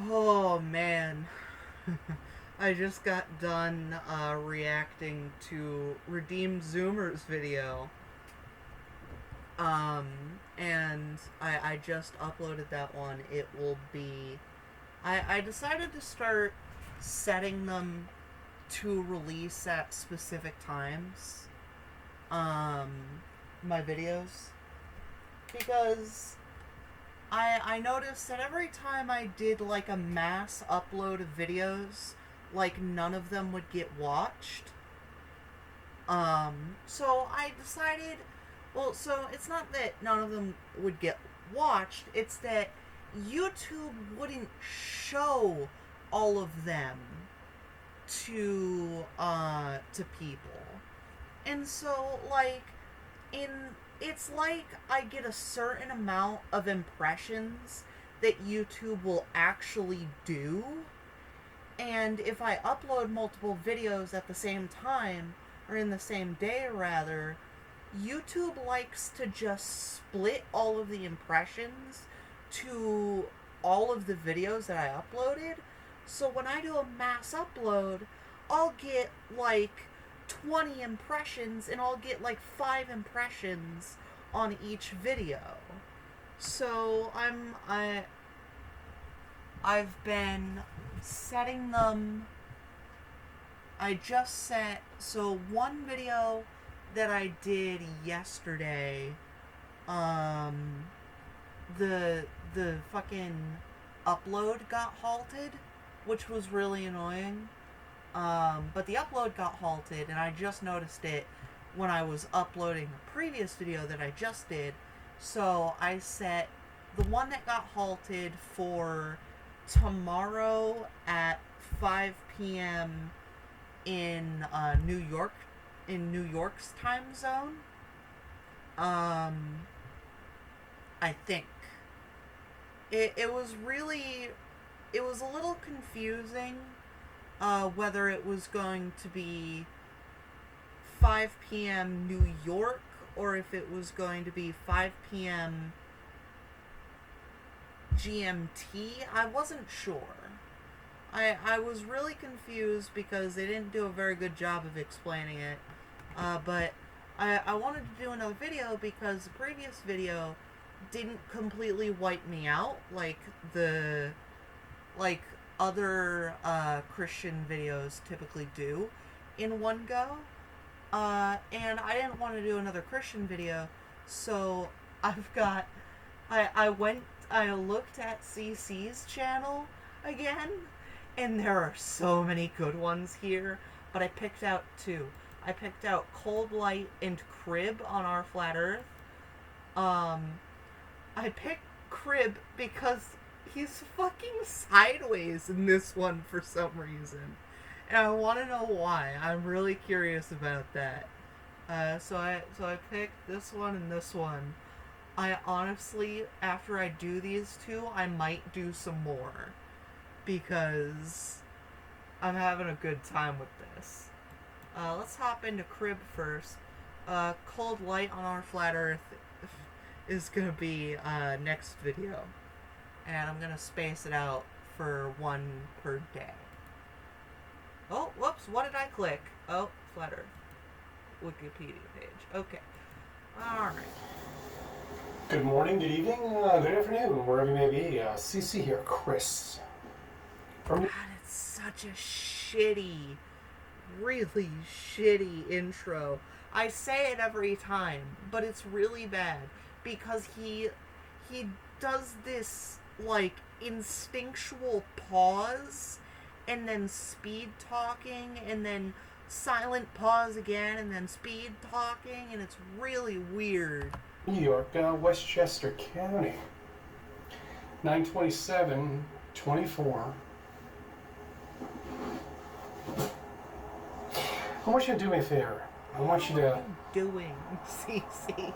Oh man. I just got done reacting to Redeemed Zoomer's video. And I just uploaded that one. It will be. I decided to start setting them to release at specific times. Um, my videos. Because I noticed that every time I did like a mass upload of videos, like none of them would get watched. So I decided, well, so it's not that none of them would get watched, it's that YouTube wouldn't show all of them to people. And so like in it's like I get a certain amount of impressions that YouTube will actually do. And if I upload multiple videos at the same time, or in the same day rather, YouTube likes to just split all of the impressions to all of the videos that I uploaded. So when I do a mass upload, I'll get like 20 impressions and I'll get like 5 impressions on each video. So I've been setting them. I just set, so one video that I did yesterday, the fucking upload got halted, which was really annoying. But the upload got halted, and I just noticed it when I was uploading the previous video that I just did. So I set the one that got halted for tomorrow at 5 p.m. in New York, in New York's time zone. I think it was really, it was a little confusing whether it was going to be 5 p.m. New York or if it was going to be 5 p.m. GMT. I wasn't sure. I was really confused because they didn't do a very good job of explaining it. But I wanted to do another video because the previous video didn't completely wipe me out like other Christian videos typically do in one go. And I didn't want to do another Christian video, so I looked at CC's channel again, and there are so many good ones here, but I picked out 2. I picked out Cold Light and Crib on Our Flat Earth. I picked Crib because he's fucking sideways in this one for some reason. And I want to know why. I'm really curious about that. So I picked this one and this one. I honestly, after I do these 2, I might do some more. Because I'm having a good time with this. Let's hop into Crib first. Cold Light on Our Flat Earth is going to be next video. And I'm going to space it out for 1 per day. Oh, whoops, what did I click? Oh, Flat Earth. Wikipedia page. Okay. Alright. Good morning, good evening, good afternoon, wherever you may be. CC here, Chris. God, it's such a shitty, really shitty intro. I say it every time, but it's really bad because he does this like instinctual pause and then speed talking and then silent pause again and then speed talking, and it's really weird. New York, Westchester County. 9/27/24. I want you to do me a favor. I want you to... What are you doing, CC?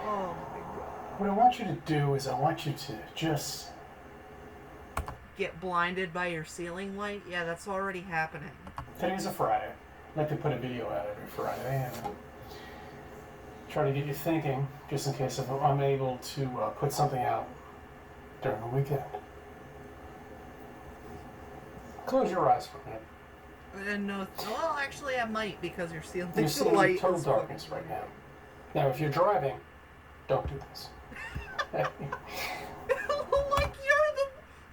Oh my god. What I want you to do is I want you to just... Get blinded by your ceiling light? Yeah, that's already happening. Today's a Friday. I like to put a video out every Friday and try to get you thinking, just in case if I'm able to put something out during the weekend. Close your eyes for a minute. And no, well, actually, I might because you're seeing You're the sitting in light. total is darkness fucking right now. Now, if you're driving, don't do this.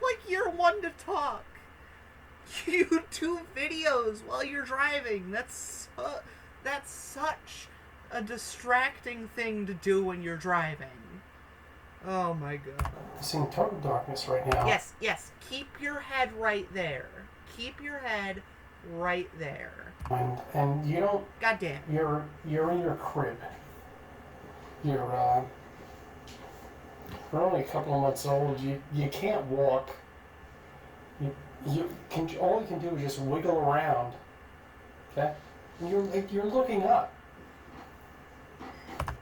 like you're one to talk. You do videos while you're driving. That's such a distracting thing to do when you're driving. Oh my god. You're seeing total darkness right now. Yes. Keep your head right there. Keep your head right there. And you don't. God damn. You're in your crib. You're only a couple of months old. You can't walk. All you can do is just wiggle around. Okay? And you're looking up.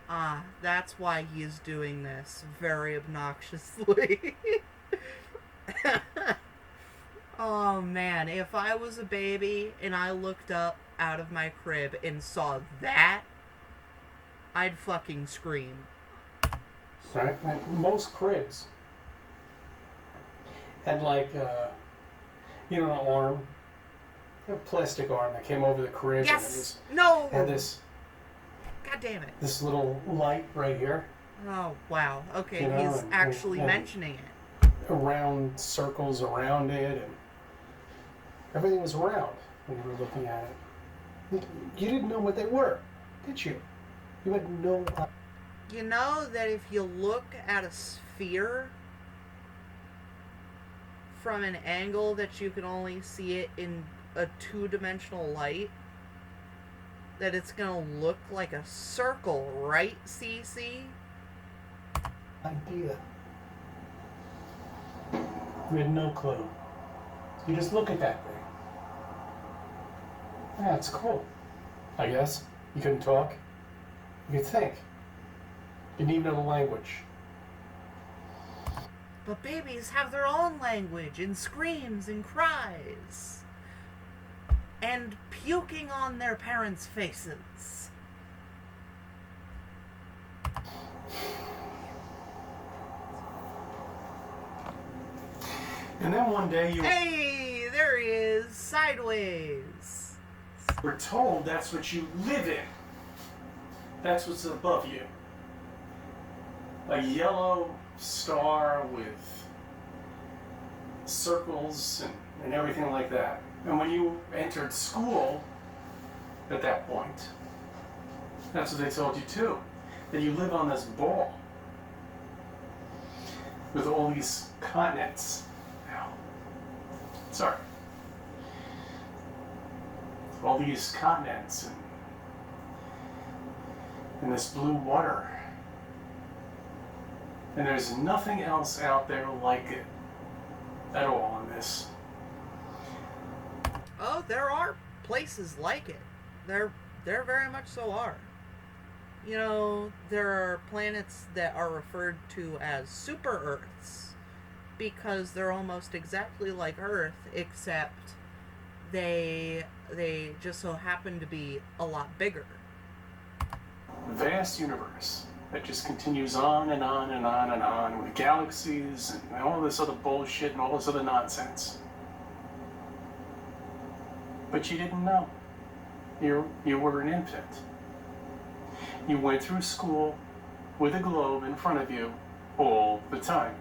Ah, that's why he is doing this very obnoxiously. Oh man, if I was a baby and I looked up out of my crib and saw that, I'd fucking scream. Right? Like most cribs had like an arm, a plastic arm that came over the crib. Yes! And No! had this. God damn it. This little light right here. Oh, wow. Okay, You know, he's actually and mentioning it. Around circles around it, and everything was round when you were looking at it. You didn't know what they were, did you? You had no. You know that if you look at a sphere from an angle that you can only see it in a two-dimensional light, that it's gonna look like a circle, right, CC? Idea. You had no clue. You just look at that thing. Yeah, it's cool. I guess. You couldn't talk. You could think. You didn't even know the language. But babies have their own language, and screams and cries. And puking on their parents' faces. And then one day you Hey, there he is, sideways. were told that's what you live in. That's what's above you. A yellow star with circles and everything like that. And when you entered school at that point, that's what they told you too. That you live on this ball with all these continents. Sorry. All these continents and this blue water. And there's nothing else out there like it at all in this. Oh, there are places like it. There very much so are. You know, there are planets that are referred to as super Earths because they're almost exactly like Earth, except they just so happen to be a lot bigger. Vast universe that just continues on and on and on and on with galaxies and all this other bullshit and all this other nonsense. But you didn't know. You were an infant. You went through school with a globe in front of you all the time.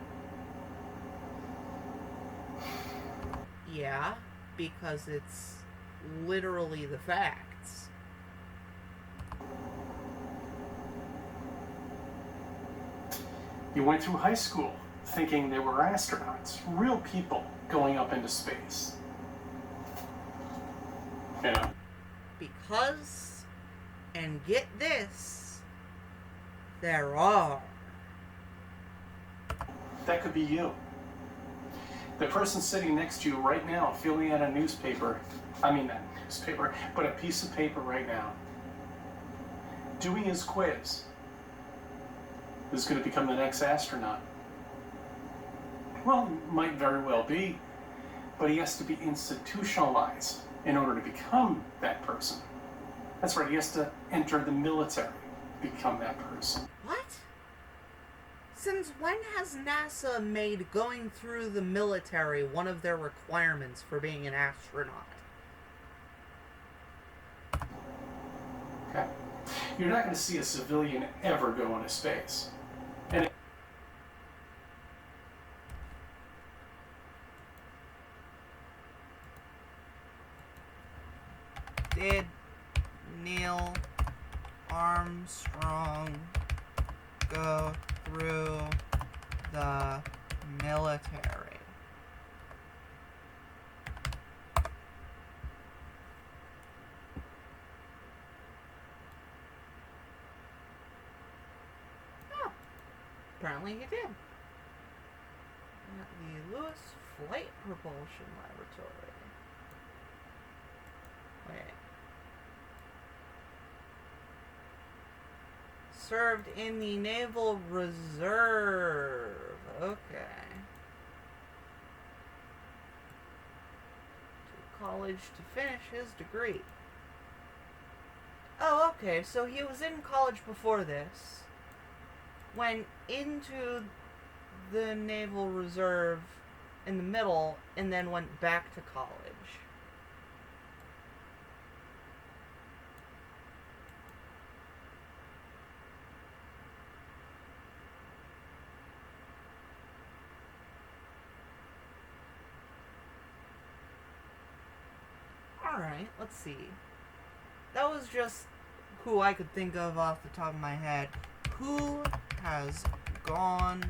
Yeah, because it's literally the facts. You went through high school thinking they were astronauts, real people going up into space. Yeah. Because, and get this, there are. That could be you. The person sitting next to you right now, filling out a newspaper, but a piece of paper right now, doing his quiz, is going to become the next astronaut. Well, might very well be, but he has to be institutionalized in order to become that person. That's right, he has to enter the military to become that person. What? Since when has NASA made going through the military one of their requirements for being an astronaut? Okay? You're not going to see a civilian ever go into space. And Did Neil Armstrong go through the military? Oh, apparently he did. At the Lewis Flight Propulsion Laboratory. Wait. Served in the Naval Reserve. Okay. To college to finish his degree. Oh, okay. So he was in college before this. Went into the Naval Reserve in the middle, and then went back to college. Alright, let's see. That was just who I could think of off the top of my head. Who has gone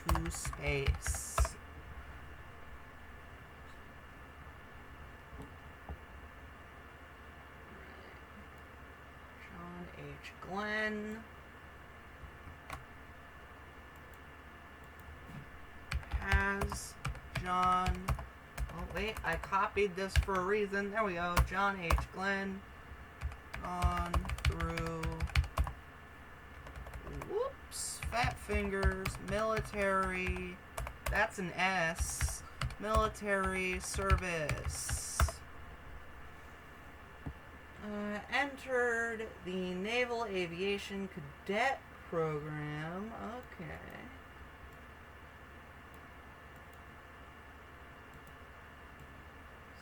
to space? John H. Glenn. Has John... Oh, wait, I copied this for a reason. There we go. John H. Glenn. Gone through... Whoops. Fat fingers. Military. That's an S. Military service. Entered the Naval Aviation Cadet Program. Okay.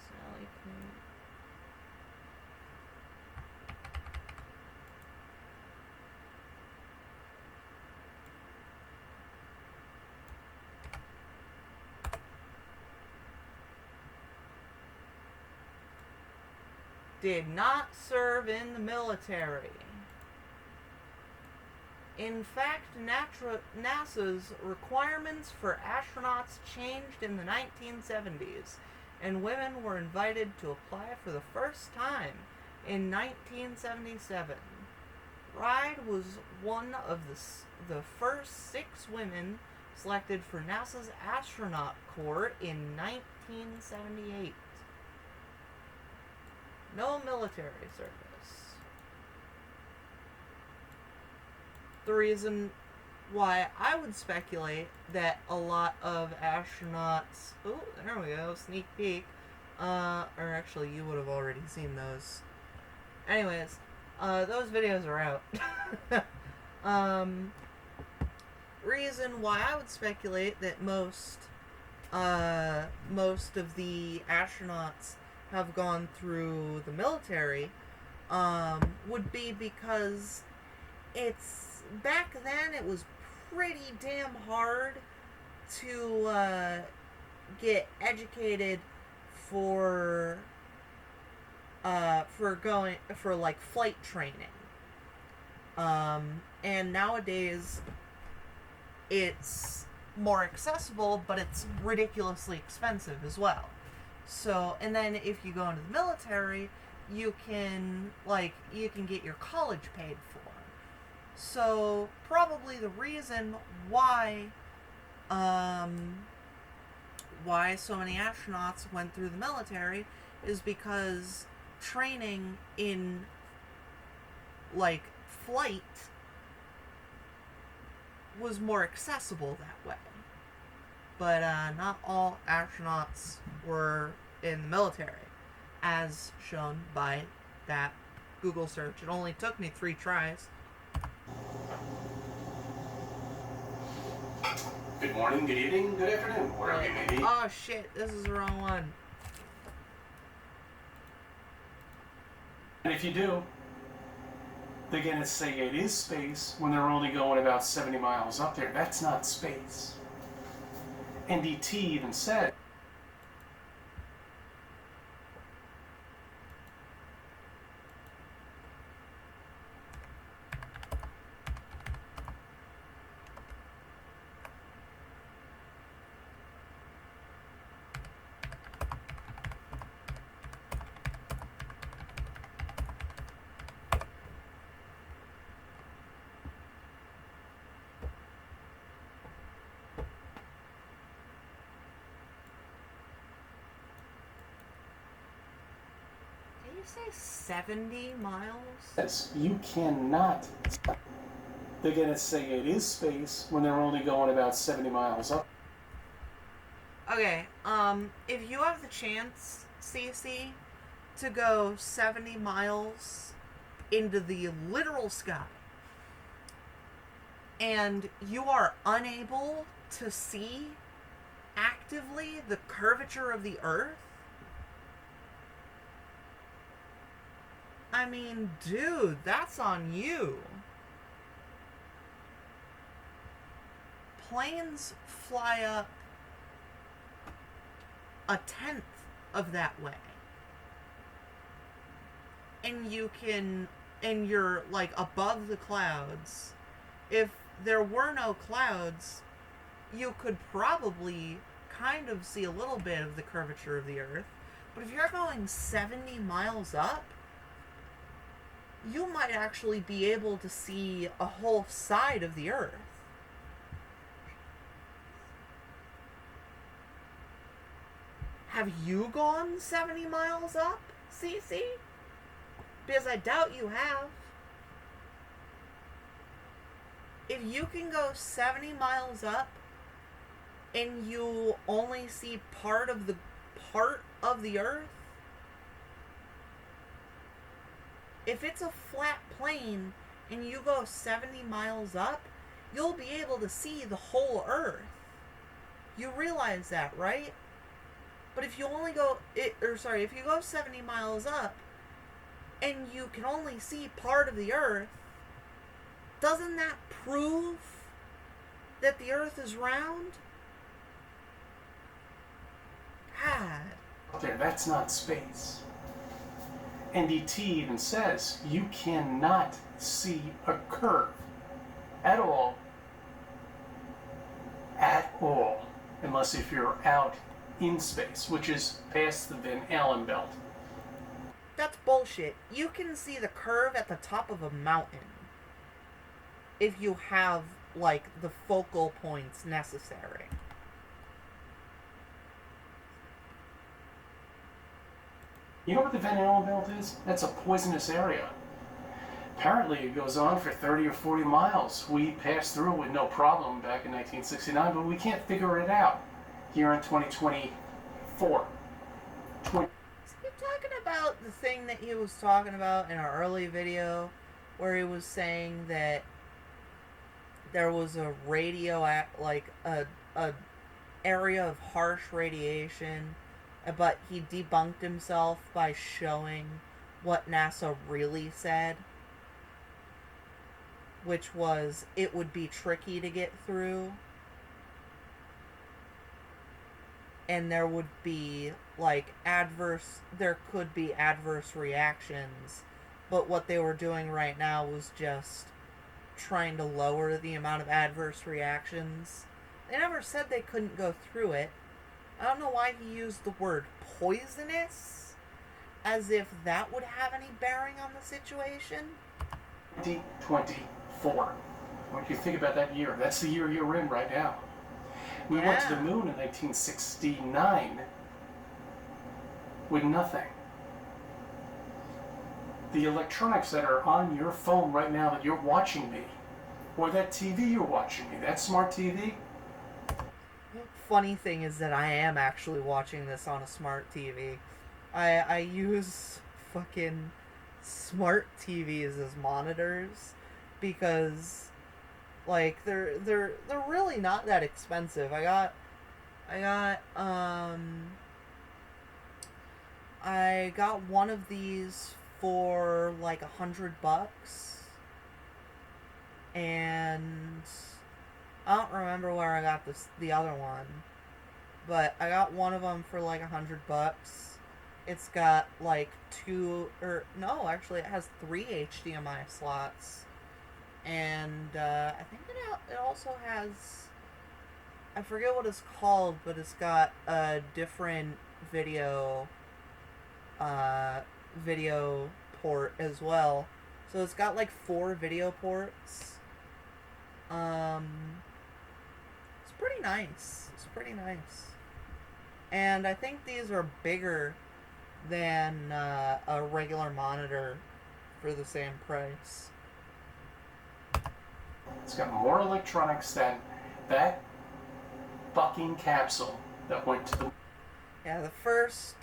Sally Quinn. Did not serve in the military. In fact, NASA's requirements for astronauts changed in the 1970s, and women were invited to apply for the first time in 1977. Ride was one of the first 6 women selected for NASA's astronaut corps in 1978. No military service. The reason why I would speculate that a lot of astronauts... Oh, there we go, sneak peek. Or actually, you would have already seen those. Anyways, those videos are out. Reason why I would speculate that most of the astronauts have gone through the military, would be because back then it was pretty damn hard to get educated for like flight training. And nowadays it's more accessible, but it's ridiculously expensive as well. So, and then if you go into the military, you can get your college paid for. So, probably the reason why so many astronauts went through the military is because training in, like, flight was more accessible that way. But not all astronauts were in the military, as shown by that Google search. It only took me 3 tries. Good morning, good evening, good afternoon, wherever you may be. Oh shit, this is the wrong one. And if you do, they're going to say it is space when they're only going about 70 miles up there. That's not space. NDT even said, Did you say 70 miles? you cannot. They're going to say it is space when they're only going about 70 miles up. Okay, if you have the chance, Cece, to go 70 miles into the literal sky, and you are unable to see actively the curvature of the Earth, I mean, dude, that's on you. Planes fly up a tenth of that way. And you're like above the clouds. If there were no clouds, you could probably kind of see a little bit of the curvature of the Earth. But if you're going 70 miles up, you might actually be able to see a whole side of the Earth. Have you gone 70 miles up, Cece? Because I doubt you have. If you can go 70 miles up and you only see part of the Earth, if it's a flat plane and you go 70 miles up, you'll be able to see the whole Earth. You realize that, right? But if you only if you go 70 miles up and you can only see part of the Earth, doesn't that prove that the Earth is round? God. There, that's not space. NDT even says you cannot see a curve at all, unless if you're out in space, which is past the Van Allen belt. That's bullshit. You can see the curve at the top of a mountain if you have, like, the focal points necessary. You know what the Van Allen belt is? That's a poisonous area. Apparently it goes on for 30 or 40 miles. We passed through it with no problem back in 1969, but we can't figure it out here in 2024. Is he talking about the thing that he was talking about in our early video where he was saying that there was a a area of harsh radiation, but he debunked himself by showing what NASA really said, which was it would be tricky to get through, and there could be adverse reactions, but what they were doing right now was just trying to lower the amount of adverse reactions. They never said they couldn't go through it. I don't know why he used the word poisonous, as if that would have any bearing on the situation. 2024. When you think about that year, that's the year you're in right now. We went to the moon in 1969 with nothing. The electronics that are on your phone right now that you're watching me, or that TV you're watching me, that smart TV. Funny thing is that I am actually watching this on a smart TV. I use fucking smart TVs as monitors because, Like they're really not that expensive. I got one of these for like $100, and I don't remember where I got the other one, but I got one of them for like $100. It's got like actually it has 3 HDMI slots, and I think it also has, I forget what it's called, but it's got a different video port as well. So it's got like 4 video ports. It's pretty nice. It's pretty nice. And I think these are bigger than a regular monitor for the same price. It's got more electronics than that fucking capsule that went to the... Yeah, the first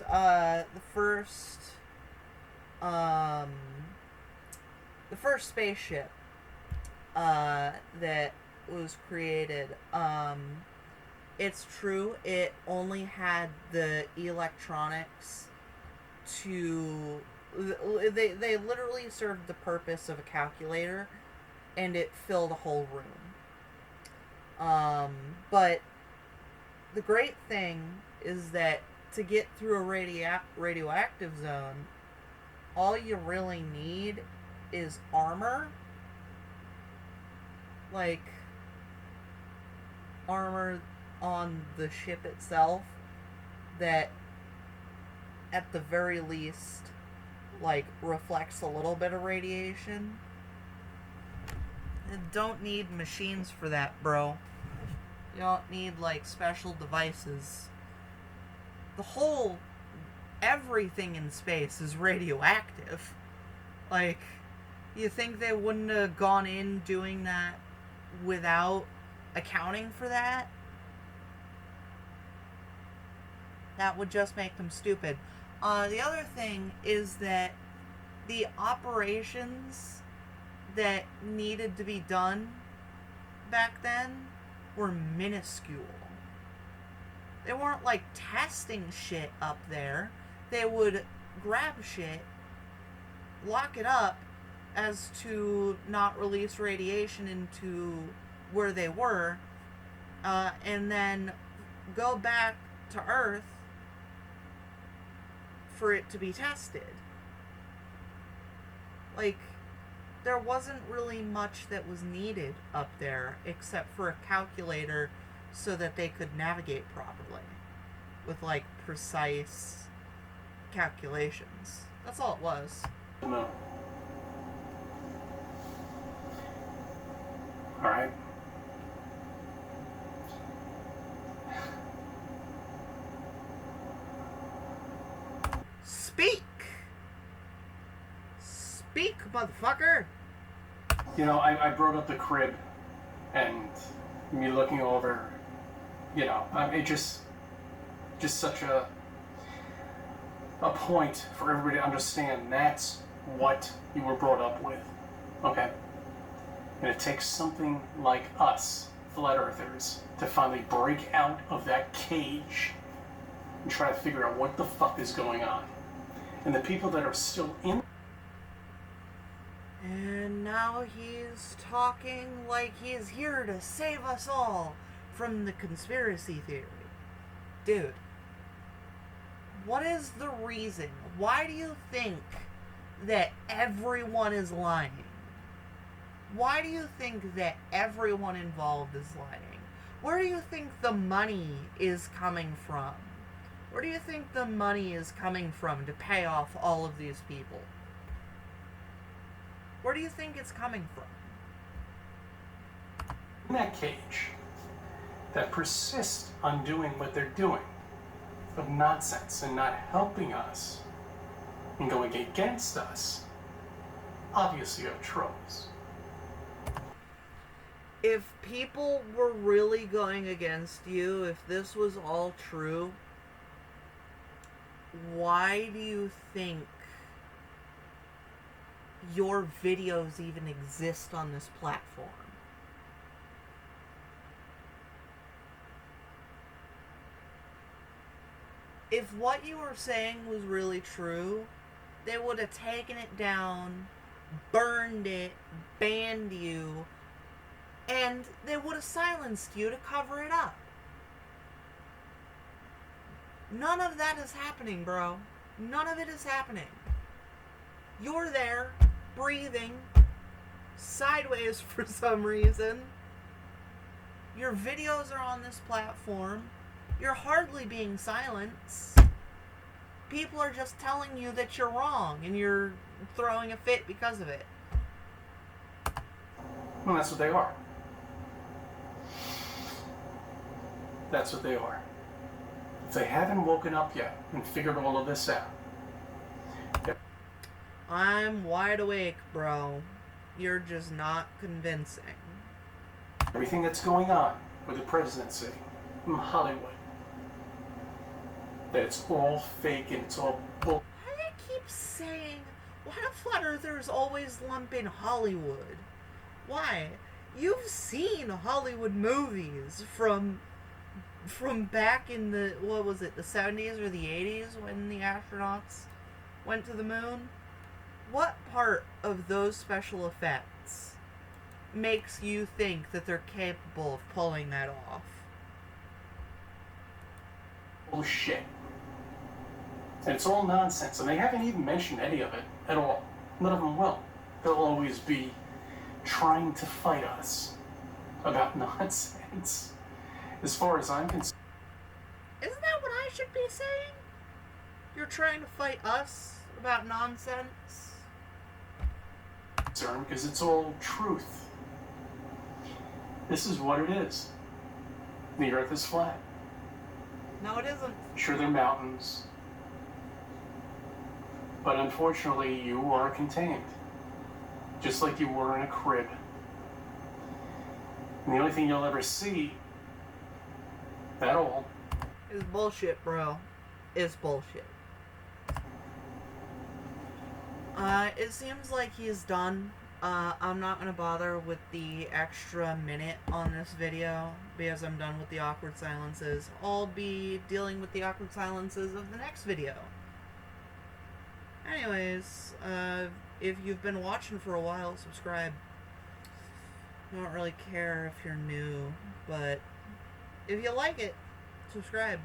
spaceship that was created, it's true, it only had the electronics to... They literally served the purpose of a calculator, and it filled a whole room. But the great thing is that to get through a radioactive zone, all you really need is armor. Like, armor on the ship itself that, at the very least, like, reflects a little bit of radiation. You don't need machines for that, bro. You don't need, like, special devices. Everything in space is radioactive. Like, you think they wouldn't have gone in doing that without accounting for that? That would just make them stupid. The other thing is that the operations that needed to be done back then were minuscule. They weren't like testing shit up there. They would grab shit, lock it up as to not release radiation into where they were, and then go back to Earth for it to be tested. Like, there wasn't really much that was needed up there except for a calculator so that they could navigate properly with, like, precise calculations. That's all it was. No. Alright. Speak! Speak, motherfucker! You know, I brought up the crib, and me looking over, you know, it just such a point for everybody to understand. That's what you were brought up with, okay? And it takes something like us, flat earthers, to finally break out of that cage and try to figure out what the fuck is going on. And the people that are still in... And now he's talking like he's here to save us all from the conspiracy theory. Dude, what is the reason? Why do you think that everyone is lying? Why do you think that everyone involved is lying? Where do you think the money is coming from? Where do you think the money is coming from to pay off all of these people? Where do you think it's coming from? In that cage that persist on doing what they're doing of nonsense and not helping us and going against us, obviously are trolls. If people were really going against you, if this was all true, why do you think your videos even exist on this platform? If what you were saying was really true, they would have taken it down, burned it, banned you, and they would have silenced you to cover it up. None of that is happening, bro. None of it is happening. You're there, breathing, sideways for some reason. Your videos are on this platform. You're hardly being silenced. People are just telling you that you're wrong, and you're throwing a fit because of it. Well, that's what they are. That's what they are. If they haven't woken up yet and figured all of this out. I'm wide awake, bro. You're just not convincing. Everything that's going on with the presidency in Hollywood, that it's all fake and it's all bull. Why do they keep saying, why do flat earthers always lump in Hollywood? Why? You've seen Hollywood movies from back in the, what was it, the 70s or the 80s when the astronauts went to the moon? What part of those special effects makes you think that they're capable of pulling that off? Bullshit. And it's all nonsense, and they haven't even mentioned any of it at all. None of them will. They'll always be trying to fight us about nonsense. As far as I'm concerned. Isn't that what I should be saying? You're trying to fight us about nonsense? Because it's all truth. This is what it is. The earth is flat. No, it isn't. Sure, there are mountains. But unfortunately, you are contained. Just like you were in a crib. And the only thing you'll ever see at all is bullshit, bro. Is bullshit. It seems like he's done. I'm not gonna bother with the extra minute on this video because I'm done with the awkward silences. I'll be dealing with the awkward silences of the next video. Anyways, if you've been watching for a while, subscribe. I don't really care if you're new, but if you like it, subscribe.